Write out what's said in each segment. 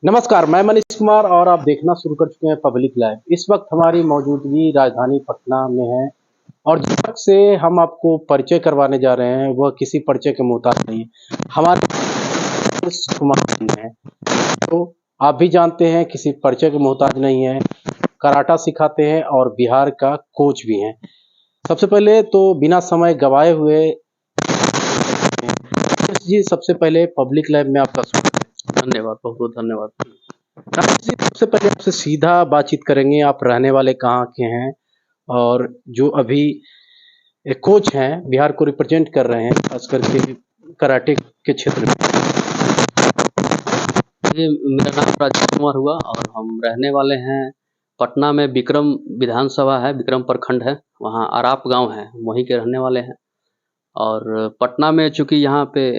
नमस्कार, मैं मनीष कुमार और आप देखना शुरू कर चुके हैं पब्लिक लाइव। इस वक्त हमारी मौजूदगी राजधानी पटना में है और जिस शख्स से हम आपको परिचय करवाने जा रहे हैं, वह किसी परिचय के मोहताज नहीं है। हमारे कुमार सिंह हैं, तो आप भी जानते हैं किसी परिचय के मोहताज नहीं है। कराटा सिखाते हैं और बिहार का कोच भी हैं। सबसे पहले तो बिना समय गवाए हुए जी, सबसे पहले पब्लिक लाइव में आपका स्वागत है। धन्यवाद, बहुत-बहुत धन्यवाद। राजेश जी, सबसे पहले आपसे सीधा बातचीत करेंगे। आप रहने वाले कहाँ के हैं और जो अभी एक कोच हैं, बिहार को रिप्रेजेंट कर रहे हैं, खास करके कराटे के क्षेत्र में। जी, मेरा नाम राजेश कुमार हुआ और हम रहने वाले हैं पटना में विक्रम विधानसभा है, विक्रम प्रखंड है, वहाँ आराप गाँव है, वहीं के रहने वाले हैं। और पटना में चूँकि यहाँ पे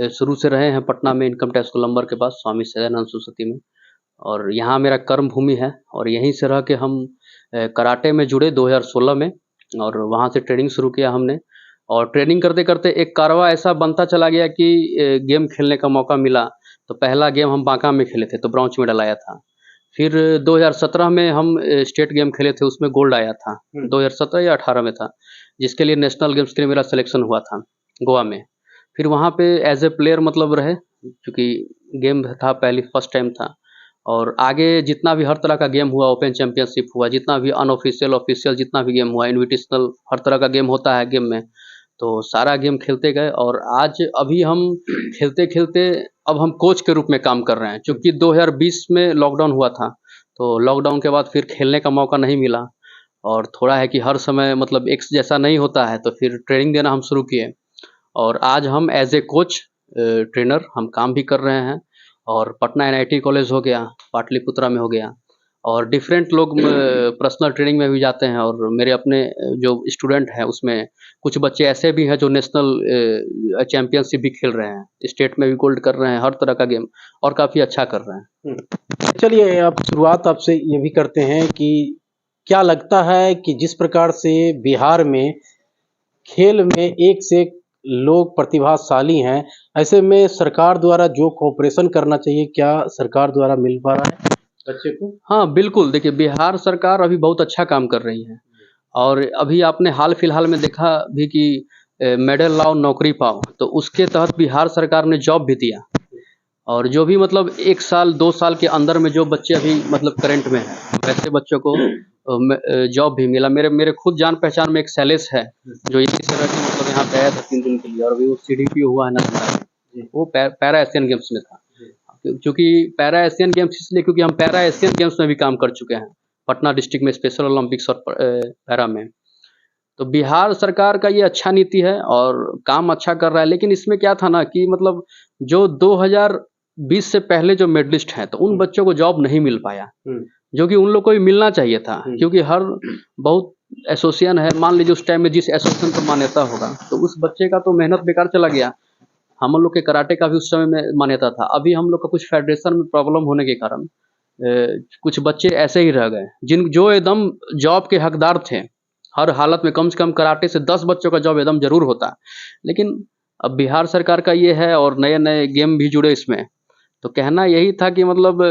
शुरू से रहे हैं पटना में इनकम टैक्स गोलंबर के पास स्वामी सदानंद सरस्वती में और यहाँ मेरा कर्म भूमि है और यहीं से रह के हम कराटे में जुड़े 2016 में और वहाँ से ट्रेनिंग शुरू किया हमने और ट्रेनिंग करते-करते एक कारवां ऐसा बनता चला गया कि गेम खेलने का मौका मिला। तो पहला गेम हम बांका में खेले थे, तो ब्रॉन्ज मेडल आया था। फिर 2017 में हम स्टेट गेम खेले थे, उसमें गोल्ड आया था। 2017 या 18 में था, जिसके लिए नेशनल गेम्स के लिए मेरा सिलेक्शन हुआ था, गोवा में। फिर वहाँ पे एज़ ए प्लेयर मतलब रहे, चूँकि गेम था पहली फर्स्ट टाइम था और आगे जितना भी हर तरह का गेम हुआ, ओपन चैंपियनशिप हुआ, जितना भी अनऑफ़िशियल, ऑफ़िशियल जितना भी गेम हुआ, इन्विटेशनल हर तरह का गेम होता है गेम में, तो सारा गेम खेलते गए और आज अभी हम खेलते-खेलते अब हम कोच के रूप में काम कर रहे हैं। चूँकि 2020 में लॉकडाउन हुआ था, तो लॉकडाउन के बाद फिर खेलने का मौका नहीं मिला और थोड़ा है कि हर समय मतलब एक जैसा नहीं होता है, तो फिर ट्रेनिंग देना हम शुरू किए और आज हम एज़ ए कोच ट्रेनर हम काम भी कर रहे हैं और पटना एनआईटी कॉलेज हो गया, पाटलिपुत्रा में हो गया और डिफरेंट लोग पर्सनल ट्रेनिंग में भी जाते हैं और मेरे अपने जो स्टूडेंट हैं उसमें कुछ बच्चे ऐसे भी हैं जो नेशनल चैंपियनशिप भी खेल रहे हैं, स्टेट में भी गोल्ड कर रहे हैं, हर तरह का गेम और काफ़ी अच्छा कर रहे हैं। चलिए, अब शुरुआत आपसे ये भी करते हैं कि क्या लगता है कि जिस प्रकार से बिहार में खेल में एक से एक लोग प्रतिभाशाली हैं, ऐसे में सरकार द्वारा जो कोऑपरेशन करना चाहिए, क्या सरकार द्वारा मिल पा रहा है बच्चे को? हाँ, बिल्कुल देखिए बिहार सरकार अभी बहुत अच्छा काम कर रही है और अभी आपने हाल-फिलहाल में देखा भी कि मेडल लाओ नौकरी पाओ, तो उसके तहत बिहार सरकार ने जॉब भी दिया और जो भी मतलब 1 साल 2 साल के अंदर में जो बच्चे अभी मतलब करंट में हैं, वैसे बच्चों को जॉब भी मिला। मेरे मेरे खुद जान-पहचान में एक शैलेश है, जो यहीं से रह के मतलब यहाँ पे आया था 3 दिन के लिए और अभी वो सीडीपीओ हुआ है नालंदा में। वो पैरा एशियन गेम्स में था। क्योंकि पैरा एशियन गेम्स इसलिए क्योंकि हम पैरा एशियन गेम्स में भी काम कर चुके हैं, पटना डिस्ट्रिक्ट में स्पेशल ओलंपिक्स और पैरा में। तो बिहार सरकार का ये अच्छा नीति है और काम अच्छा कर रहा है, लेकिन इसमें क्या था ना कि मतलब जो 2020 से पहले जो मेडलिस्ट हैं, तो उन बच्चों को जॉब नहीं मिल पाया, जो कि उन लोग को भी मिलना चाहिए था, क्योंकि हर बहुत एसोसिएशन है, मान लीजिए उस टाइम में जिस एसोसिएशन को मान्यता होगा, तो उस बच्चे का तो मेहनत बेकार चला गया। हम लोग के कराटे का भी उस समय में मान्यता था। अभी हम लोग का कुछ फेडरेशन में प्रॉब्लम होने के कारण कुछ बच्चे ऐसे ही रह गए, जिन जो एकदम जॉब के हकदार थे। हर हालत में कम से कम कराटे से 10 बच्चों का जॉब एकदम ज़रूर होता। लेकिन अब बिहार सरकार का ये है और नए-नए गेम भी जुड़े इसमें। तो कहना यही था कि मतलब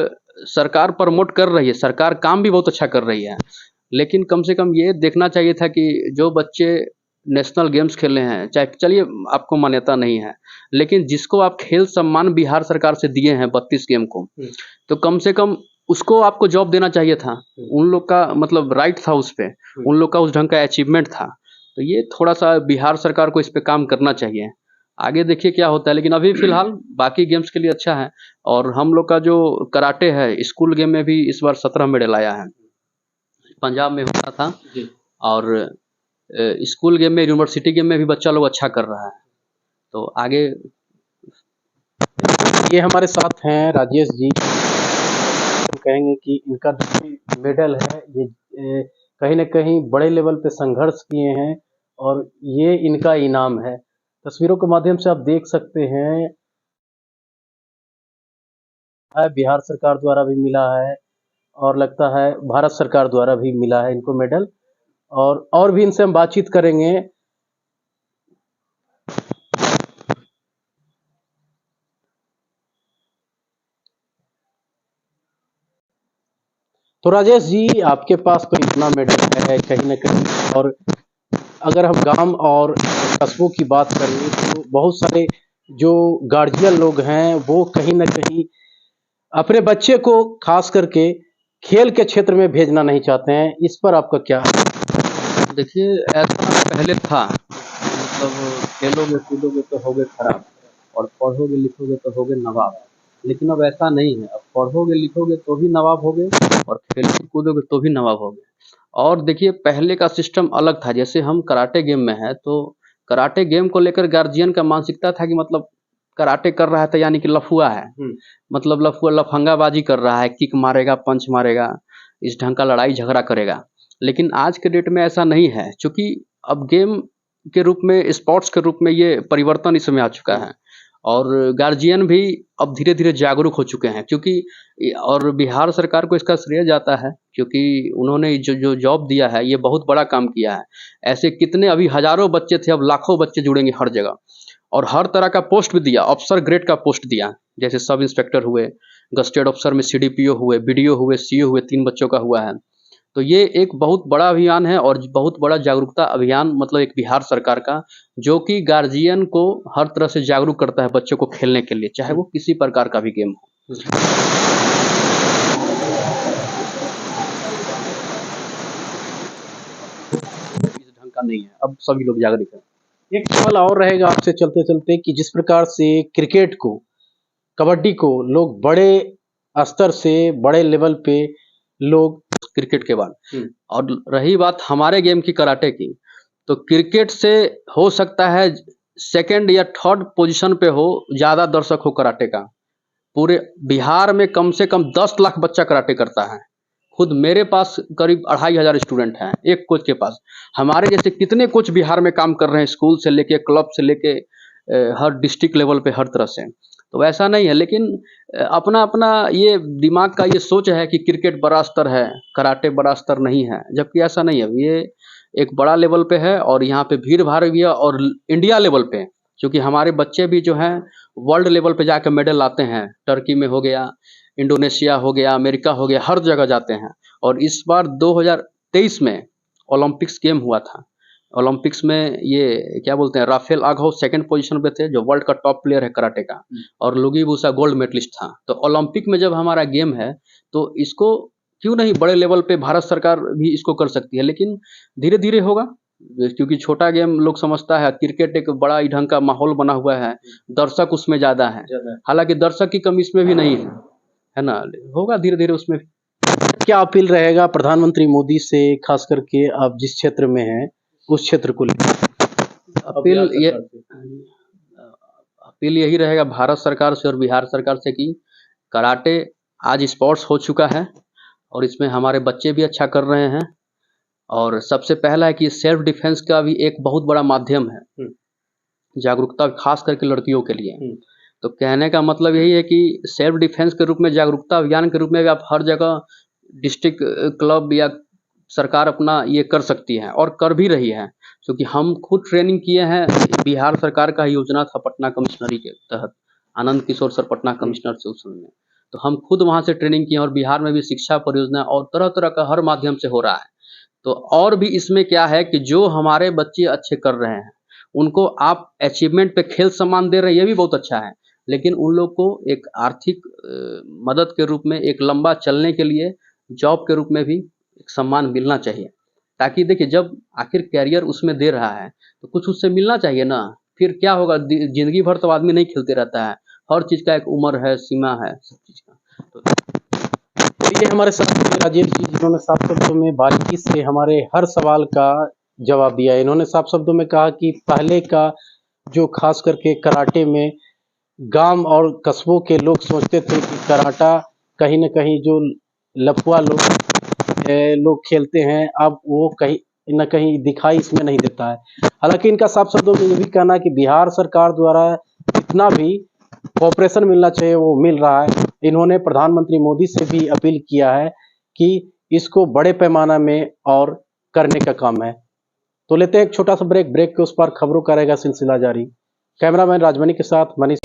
सरकार प्रमोट कर रही है, सरकार काम भी बहुत अच्छा कर रही है। लेकिन कम से कम ये देखना चाहिए था कि जो बच्चे नेशनल गेम्स खेले हैं, चाहे चलिए आपको मान्यता नहीं है, लेकिन जिसको आप खेल सम्मान बिहार सरकार से दिए हैं 32 गेम को, तो कम से कम उसको आपको जॉब देना चाहिए था। उन लोग का मतलब राइट था उस पे, उन लोग का उस ढंग का अचीवमेंट था। तो ये थोड़ा-सा बिहार सरकार को इस पे काम करना चाहिए। आगे देखिए क्या होता है, लेकिन अभी फ़िलहाल बाकी गेम्स के लिए अच्छा है और हम लोग का जो कराटे है, स्कूल गेम में भी इस बार 17 मेडल आया है। पंजाब में हुआ था और स्कूल गेम में, यूनिवर्सिटी गेम में भी बच्चा लोग अच्छा कर रहा है। तो आगे ये हमारे साथ हैं राजेश जी। हम कहेंगे कि इनका जो भी मेडल है ये कहीं न कहीं बड़े लेवल पे संघर्ष किए हैं और ये इनका इनाम है। तस्वीरों के माध्यम से आप देख सकते हैं, बिहार सरकार द्वारा भी मिला है और लगता है भारत सरकार द्वारा भी मिला है इनको मेडल। और भी इनसे हम बातचीत करेंगे। तो राजेश जी, आपके पास तो इतना मेडल है कहीं न कहीं, और अगर हम गाँव और कस्बों की बात करें तो बहुत सारे जो गार्जियन लोग हैं वो कहीं न कहीं अपने बच्चे को ख़ास करके खेल के क्षेत्र में भेजना नहीं चाहते हैं। इस पर आपका क्या? देखिए, ऐसा पहले था, मतलब खेलोगे कूदोगे तो होगे खराब और पढ़ोगे लिखोगे तो होगे नवाब। लेकिन अब ऐसा नहीं है, अब पढ़ोगे लिखोगे तो भी नवाब होगे और खेलोगे कूदोगे तो भी नवाब होगे। और देखिए, पहले का सिस्टम अलग था। जैसे हम कराटे गेम में हैं, तो कराटे गेम को लेकर गार्जियन का मानसिकता था कि मतलब कराटे कर रहा है तो यानी कि लफुआ है। मतलब लफुआ लफंगाबाजी कर रहा है, किक मारेगा, पंच मारेगा, इस ढंग का लड़ाई झगड़ा करेगा। लेकिन आज के डेट में ऐसा नहीं है, चूँकि अब गेम के रूप में, स्पोर्ट्स के रूप में ये परिवर्तन इसमें आ चुका है। और गार्जियन भी अब धीरे-धीरे जागरूक हो चुके हैं, क्योंकि और बिहार सरकार को इसका श्रेय जाता है, क्योंकि उन्होंने जो जो जॉब दिया है, ये बहुत बड़ा काम किया है। ऐसे कितने अभी हज़ारों बच्चे थे, अब लाखों बच्चे जुड़ेंगे हर जगह। और हर तरह का पोस्ट भी दिया, अफ़सर ग्रेड का पोस्ट दिया। जैसे सब इंस्पेक्टर हुए, गज़टेड अफ़सर में सीडीपीओ हुए, बीडीओ हुए, सीओ हुए, 3 बच्चों का हुआ है। तो ये एक बहुत बड़ा अभियान है और बहुत बड़ा जागरूकता अभियान, मतलब एक बिहार सरकार का, जो कि गार्जियन को हर तरह से जागरूक करता है बच्चों को खेलने के लिए, चाहे वो किसी प्रकार का भी गेम हो। इस ढंग का नहीं है, अब सभी लोग जागरूक हैं। एक सवाल और रहेगा आपसे चलते-चलते कि जिस प्रकार से क्रिकेट को, कबड्डी को लोग बड़े स्तर से, बड़े लेवल पे लोग क्रिकेट के बाद, और रही बात हमारे गेम की, कराटे की, तो क्रिकेट से हो सकता है सेकंड या थर्ड पोजीशन पे हो, ज़्यादा दर्शक हो कराटे का। पूरे बिहार में कम से कम 10 लाख बच्चा कराटे करता है। खुद मेरे पास करीब 2500 स्टूडेंट हैं एक कोच के पास। हमारे जैसे कितने कोच बिहार में काम कर रहे हैं, स्कूल से लेके, क्लब से लेके, हर डिस्ट्रिक्ट लेवल पे, हर तरह से। तो वैसा नहीं है, लेकिन अपना-अपना ये दिमाग का ये सोच है कि क्रिकेट बड़ा स्तर है, कराटे बड़ा स्तर नहीं है, जबकि ऐसा नहीं है। ये एक बड़ा लेवल पे है और यहाँ पे भीड़-भाड़ भी है, और इंडिया लेवल पे, क्योंकि हमारे बच्चे भी जो हैं वर्ल्ड लेवल पे जाके मेडल लाते हैं। टर्की में हो गया, इंडोनेशिया हो गया, अमेरिका हो गया, हर जगह जाते हैं। और इस बार 2023 में ओलंपिक्स गेम हुआ था। ओलंपिक्स में ये क्या बोलते हैं, राफेल आघव सेकंड पोजीशन पे थे, जो वर्ल्ड का टॉप प्लेयर है कराटे का, और लुगी बूसा गोल्ड मेडलिस्ट था। तो ओलंपिक में जब हमारा गेम है, तो इसको क्यों नहीं बड़े लेवल पे भारत सरकार भी इसको कर सकती है। लेकिन धीरे-धीरे होगा, क्योंकि छोटा गेम लोग समझता है, क्रिकेट एक बड़ा ही ढंग का माहौल बना हुआ है, दर्शक उसमें ज़्यादा है। हालाँकि दर्शक की कमी इसमें भी नहीं है ना? होगा धीरे-धीरे उसमें भी। क्या अपील रहेगा प्रधानमंत्री मोदी से, खास करके आप जिस क्षेत्र में हैं, उस क्षेत्र को लेकर? अपील ये अपील यही रहेगा भारत सरकार से और बिहार सरकार से कि कराटे आज स्पोर्ट्स हो चुका है और इसमें हमारे बच्चे भी अच्छा कर रहे हैं। और सबसे पहला है कि सेल्फ डिफेंस का भी एक बहुत बड़ा माध्यम है, जागरूकता, खास करके लड़कियों के लिए। तो कहने का मतलब यही है कि सेल्फ डिफेंस के रूप में, जागरूकता अभियान के रूप में भी आप हर जगह डिस्ट्रिक्ट क्लब या सरकार अपना ये कर सकती है और कर भी रही है, क्योंकि हम खुद ट्रेनिंग किए हैं। बिहार सरकार का योजना था पटना कमिश्नरी के तहत, आनंद किशोर सर पटना कमिश्नर से उस समय में, तो हम खुद वहाँ से ट्रेनिंग किए, और बिहार में भी शिक्षा परियोजना और तरह तरह का हर माध्यम से हो रहा है। तो और भी इसमें क्या है कि जो हमारे बच्चे अच्छे कर रहे हैं, उनको आप अचीवमेंट पे खेल सम्मान दे रहे हैं, ये भी बहुत अच्छा है। लेकिन उन लोग को एक आर्थिक मदद के रूप में, एक लंबा चलने के लिए जॉब के रूप में भी एक सम्मान मिलना चाहिए। ताकि देखिए, जब आखिर करियर उसमें दे रहा है, तो कुछ उससे मिलना चाहिए ना। फिर क्या होगा, ज़िंदगी भर तो आदमी नहीं खेलते रहता है। हर चीज़ का एक उम्र है, सीमा है, सब चीज़ का। तो ये हमारे साथ थे राजेश जी, जिन्होंने साफ शब्दों में बारीकी से हमारे हर सवाल का जवाब दिया। इन्होंने साफ शब्दों में कहा कि पहले का जो खास करके कराटे में गांव और कस्बों के लोग सोचते थे कि कराटा कहीं न कहीं जो लफुआ लोग खेलते हैं, अब वो कहीं न कहीं दिखाई इसमें नहीं देता है। हालाँकि इनका साफ शब्दों में ये भी कहना है कि बिहार सरकार द्वारा जितना भी कोऑपरेशन मिलना चाहिए वो मिल रहा है। इन्होंने प्रधानमंत्री मोदी से भी अपील किया है कि इसको बड़े पैमाना में और करने का काम है। तो लेते हैं एक छोटा-सा ब्रेक, ब्रेक के उस पार खबरों का रहेगा सिलसिला जारी। कैमरामैन राजमणि के साथ मनीष।